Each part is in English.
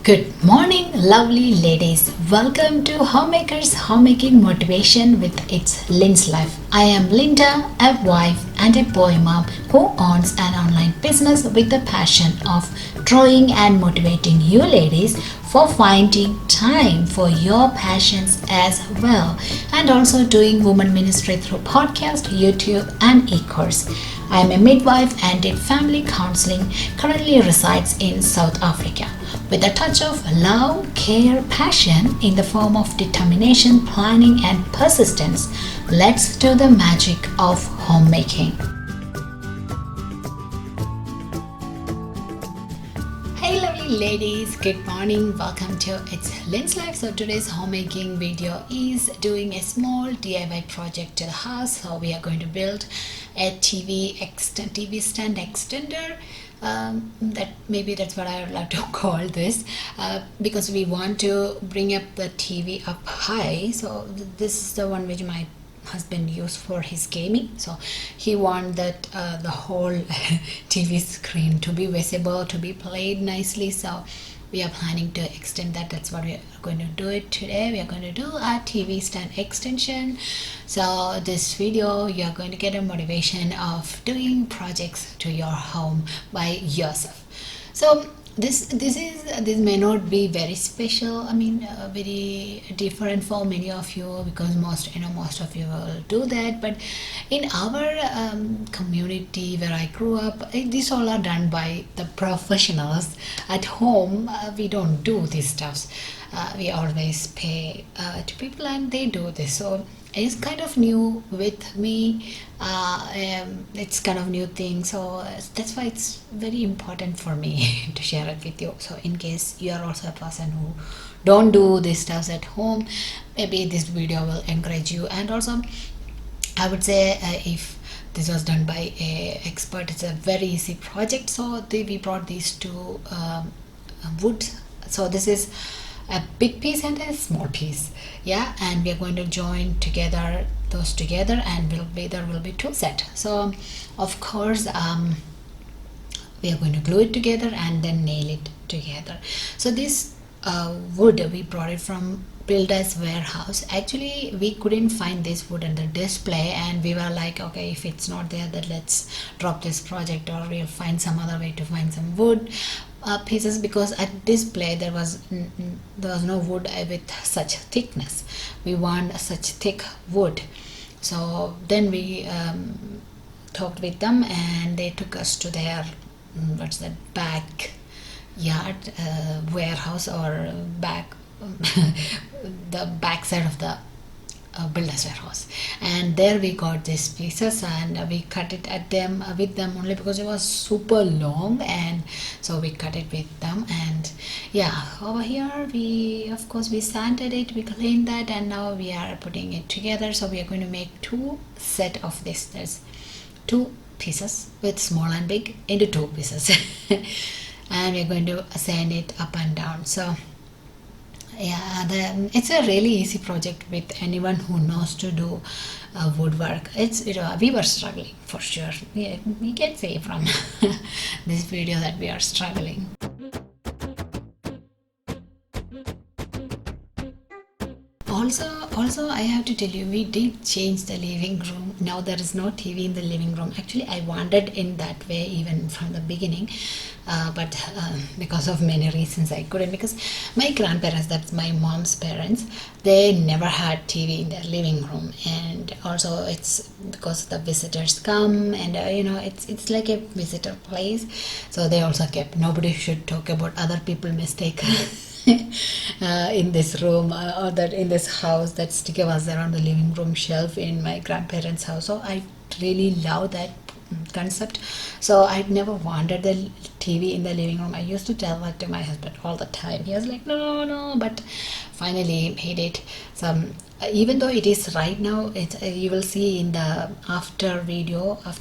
Good morning, lovely ladies. Welcome to Homemakers Homemaking Motivation with Its Lin's Life. I am Linta, a wife and a boy mom who owns an online business with the passion of drawing and motivating you ladies for finding time for your passions as well, and also doing women ministry through podcast, YouTube, and e-course. I am a midwife and did family counseling, currently resides in South Africa. With a touch of love, care, passion in the form of determination, planning, and persistence, let's do the magic of homemaking. Hey lovely ladies, good morning. Welcome to It's Lin's Life. So today's homemaking video is doing a small DIY project to the house. So we are going to build a TV stand extender. That's what I would like to call this, because we want to bring up the TV up high. So this is the one which my husband used for his gaming, so he want that the whole TV screen to be visible, to be played nicely. So we are planning to extend that. That's what we are going to do it today. We are going to do a TV stand extension. So this video, you are going to get a motivation of doing projects to your home by yourself. So this may not be very special, very different for many of you, because most of you will do that. But in our community where I grew up, these all are done by the professionals. At home, we don't do these stuffs. We always pay to people and they do this. So it's kind of new with me. It's kind of new thing, so that's why it's very important for me to share it with you. So in case you are also a person who don't do these stuff at home, maybe this video will encourage you. And also I would say, if this was done by a expert, it's a very easy project. So we brought these two wood. So this is a big piece and a small piece, and we are going to join together those together, and there will be two set. So of course we are going to glue it together and then nail it together. So this wood, we brought it from Builder's Warehouse. Actually, we couldn't find this wood in the display, and we were like, okay, if it's not there, then let's drop this project, or we'll find some other way to find some wood pieces, because at display there was no wood with such thickness. We want such thick wood. So then we talked with them, and they took us to their backyard warehouse, or the back side of the Builder's Warehouse, and there we got these pieces, and we cut it with them only because it was super long, and so we cut it with them. And over here we sanded it, we cleaned that, and now we are putting it together. So we are going to make two set of this. There's two pieces with small and big into two pieces and we're going to sand it up and down. So it's a really easy project with anyone who knows to do woodwork. We were struggling for sure. We can say from this video that we are struggling. Also I have to tell you, we did change the living room. Now there is no TV in the living room. Actually, I wanted in that way even from the beginning, but because of many reasons I couldn't, because my grandparents, that's my mom's parents, they never had TV in their living room. And also it's because the visitors come, and it's like a visitor place, so they also kept, nobody should talk about other people's mistake in this room, or that in this house. That sticker was there on the living room shelf in my grandparents' house. So I really love that concept. So I never wanted the TV in the living room. I used to tell that to my husband all the time. He was like, no, but finally he did. Even though it is right now, you will see in the after video in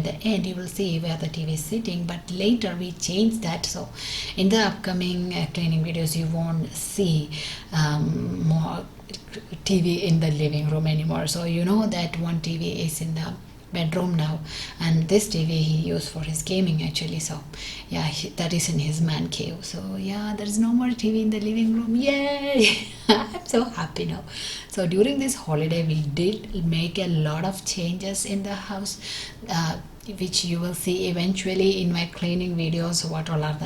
the end, you will see where the TV is sitting, but later we changed that. So in the upcoming cleaning videos, you won't see more TV in the living room anymore. So you know that one TV is in the bedroom now, and this TV he used for his gaming actually. So yeah, that is in his man cave. So yeah, there is no more TV in the living room. Yay! I'm so happy now. So during this holiday we did make a lot of changes in the house, which you will see eventually in my cleaning videos. What all are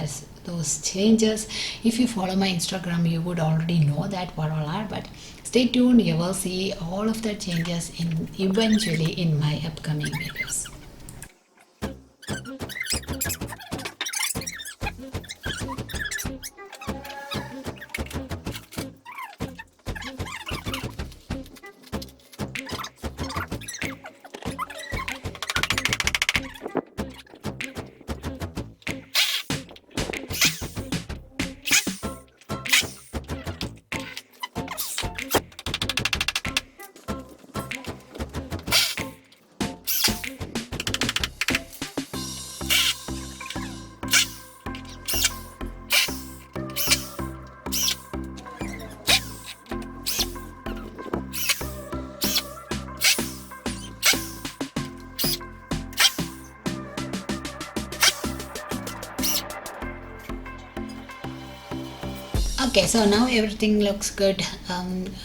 those changes? If you follow my Instagram, you would already know that what all are, but stay tuned, you will see all of the changes in eventually in my upcoming videos. Okay, so now everything looks good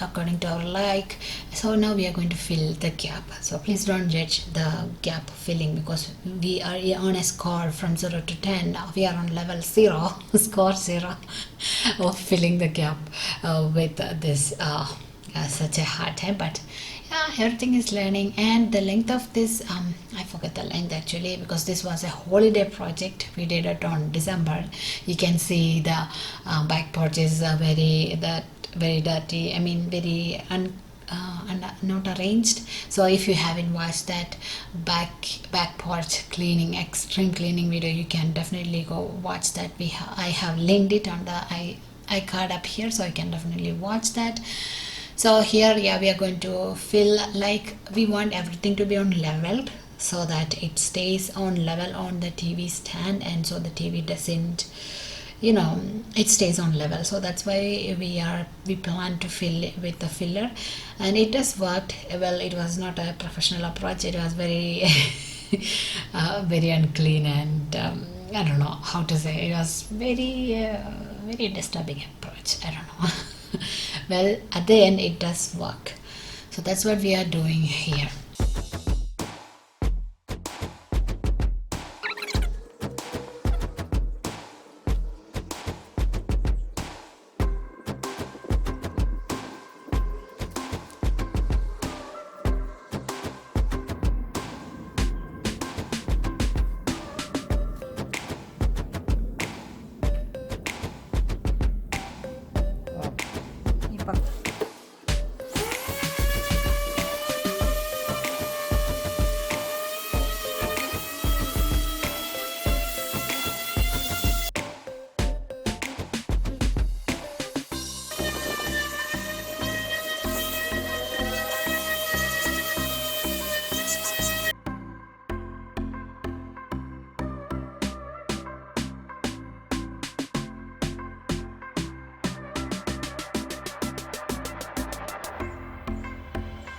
according to our like. So now we are going to fill the gap. So please don't judge the gap filling, because we are on a score from 0 to 10. We are on level 0, score 0 of filling the gap with this such a hard time. But yeah, everything is learning. And the length of this, I forgot the length actually, because this was a holiday project. We did it on December. You can see the back porch is very dirty. I mean, very not arranged. So if you haven't watched that back porch cleaning, extreme cleaning video, you can definitely go watch that. I have linked it on the iCard up here, so you can definitely watch that. So here, yeah, we are going to fill, like, we want everything to be on level so that it stays on level on the TV stand, and so the TV doesn't, it stays on level. So that's why we plan to fill it with the filler, and it has worked well. It was not a professional approach. It was very very unclean, and I don't know how to say. It was very disturbing approach. I don't know. Well, at the end it does work. So that's what we are doing here.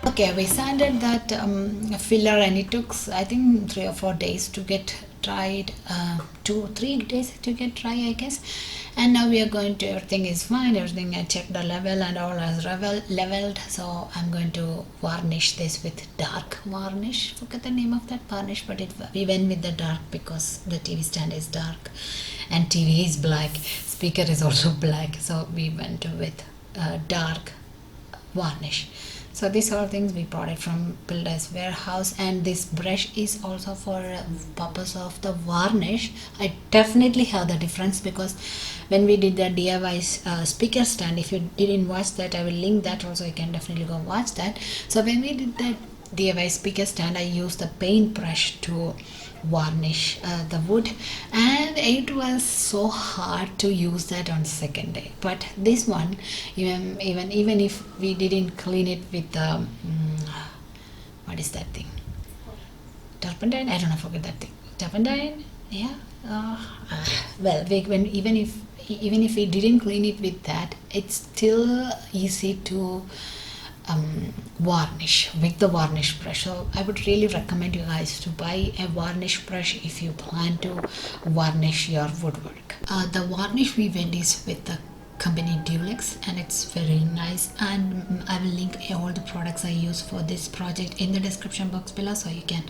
Okay, we sanded that filler, and it took, I think, 3 or 4 days to get dried, 2-3 days to get dry, I guess. And now we are going to, everything is fine, everything, I checked the level and all is leveled. So I'm going to varnish this with dark varnish. Forget the name of that varnish, but we went with the dark because the TV stand is dark and TV is black, speaker is also black, so we went with dark varnish. So these are things we bought it from Builder's Warehouse, and this brush is also for purpose of the varnish. I definitely have the difference, because when we did the DIY speaker stand, if you didn't watch that, I will link that also, you can definitely go watch that. So when we did the DIY speaker stand, I used the paint brush to varnish the wood, and it was so hard to use that on second day. But this one, even if we didn't clean it with the what is that thing, turpentine, I don't know, forget that thing, turpentine, yeah, well, even if we didn't clean it with that, it's still easy to varnish with the varnish brush. So I would really recommend you guys to buy a varnish brush if you plan to varnish your woodwork. The varnish we went is with the company Dulux, and it's very nice, and I will link all the products I use for this project in the description box below, so you can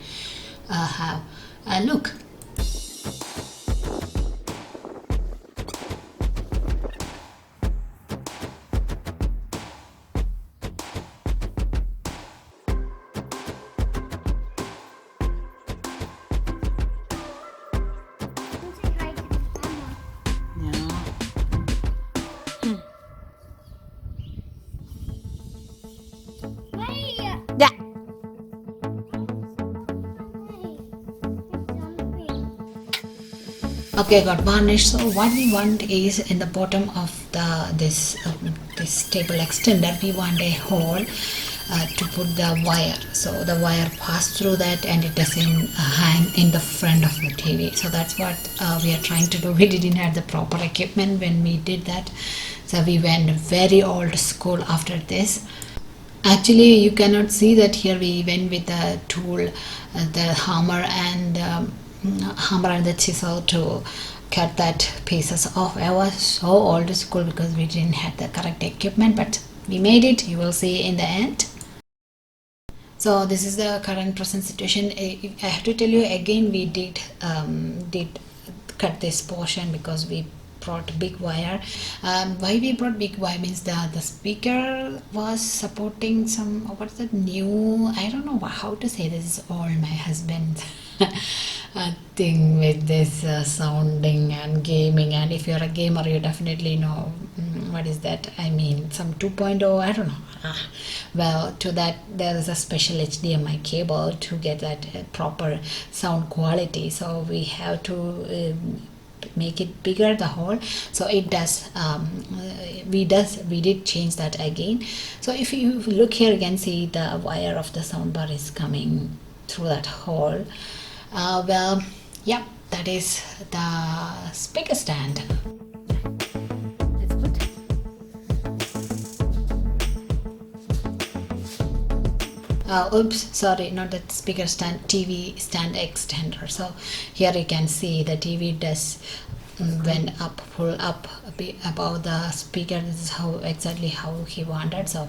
have a look. Yeah. Okay, got varnish. So what we want is in the bottom of this table extender, we want a hole to put the wire. So the wire pass through that and it doesn't hang in the front of the TV. So that's what we are trying to do. We didn't have the proper equipment when we did that. So we went very old school after this. Actually, you cannot see that here. We went with the tool, the hammer and the chisel to cut that pieces off. I was so old school because we didn't have the correct equipment, but we made it. You will see in the end. So this is the current present situation. I have to tell you again, we did cut this portion because we brought big wire. Why we brought big wire means the speaker was supporting some, what's that new, I don't know how to say this, is all my husband's thing with this sounding and gaming. And if you're a gamer, you definitely know what is that, I mean some 2.0, I don't know. Well, to that there is a special HDMI cable to get that proper sound quality, so we have to make it bigger, the hole. So it does we did change that again. So if you look here, you can see the wire of the soundbar is coming through that hole. Well, yeah, that is the speaker stand. Oops, sorry, not that speaker stand, TV stand extender. So here you can see the TV does went up, pull up a bit above the speaker. This is how exactly how he wanted. So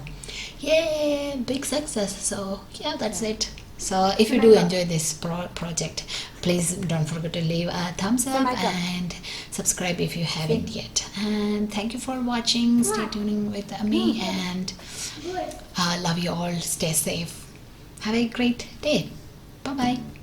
yay, big success. So yeah, that's it. So if you do enjoy this project, please don't forget to leave a thumbs up and subscribe if you haven't yet. And thank you for watching. Stay tuning with me, and love you all. Stay safe. Have a great day. Bye bye.